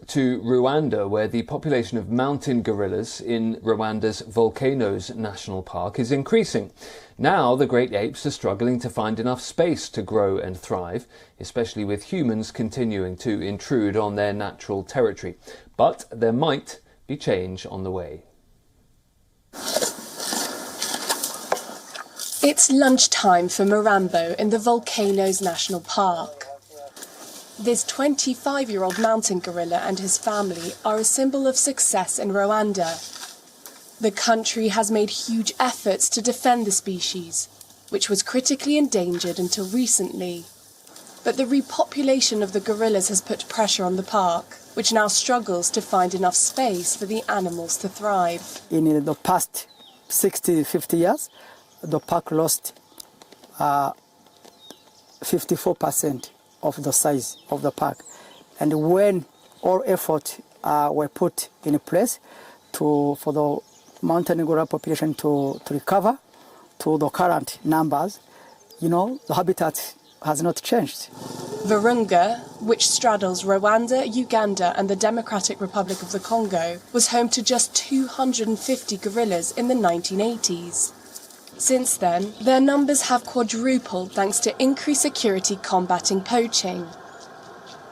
To Rwanda, where the population of mountain gorillas in Rwanda's Volcanoes National Park is increasing. Now the great apes are struggling to find enough space to grow and thrive, especially with humans continuing to intrude on their natural territory. But there might be change on the way. It's lunchtime for Mirambo in the Volcanoes National Park. This 25-year-old mountain gorilla and his family are a symbol of success in Rwanda. The country has made huge efforts to defend the species, which was critically endangered until recently. But the repopulation of the gorillas has put pressure on the park, which now struggles to find enough space for the animals to thrive. In the past 50 years, the park lost 54% of the size of the park. And when all efforts were put in place for the mountain gorilla population to recover to the current numbers, the habitat has not changed. Virunga, which straddles Rwanda, Uganda and the Democratic Republic of the Congo, was home to just 250 gorillas in the 1980s. Since then, their numbers have quadrupled thanks to increased security combating poaching.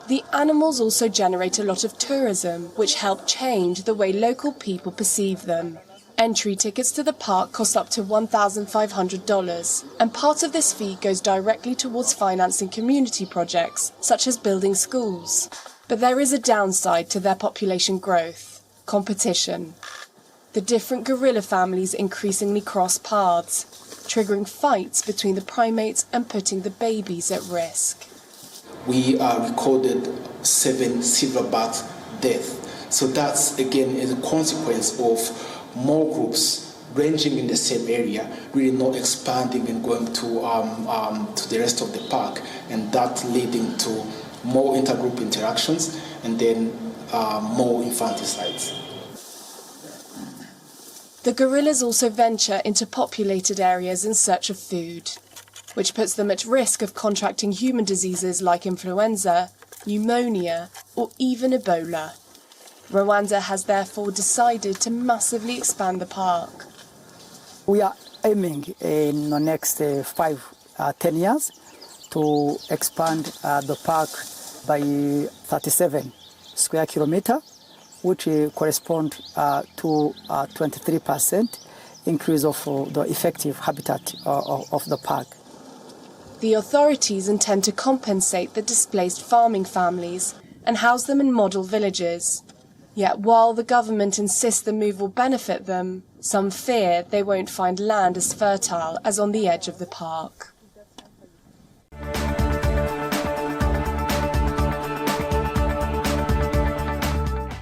The animals also generate a lot of tourism, which help change the way local people perceive them. Entry tickets to the park cost up to $1,500, and part of this fee goes directly towards financing community projects, such as building schools. But there is a downside to their population growth: competition. The different gorilla families increasingly cross paths, triggering fights between the primates and putting the babies at risk. We recorded 7 silverback deaths. So that's, again, a consequence of more groups ranging in the same area, really not expanding and going to the rest of the park, and that leading to more intergroup interactions and then more infanticides. The gorillas also venture into populated areas in search of food, which puts them at risk of contracting human diseases like influenza, pneumonia, or even Ebola. Rwanda has therefore decided to massively expand the park. We are aiming in the next 10 years to expand the park by 37 square kilometers, which correspond to 23% increase of the effective habitat of the park. The authorities intend to compensate the displaced farming families and house them in model villages. Yet while the government insists the move will benefit them, some fear they won't find land as fertile as on the edge of the park.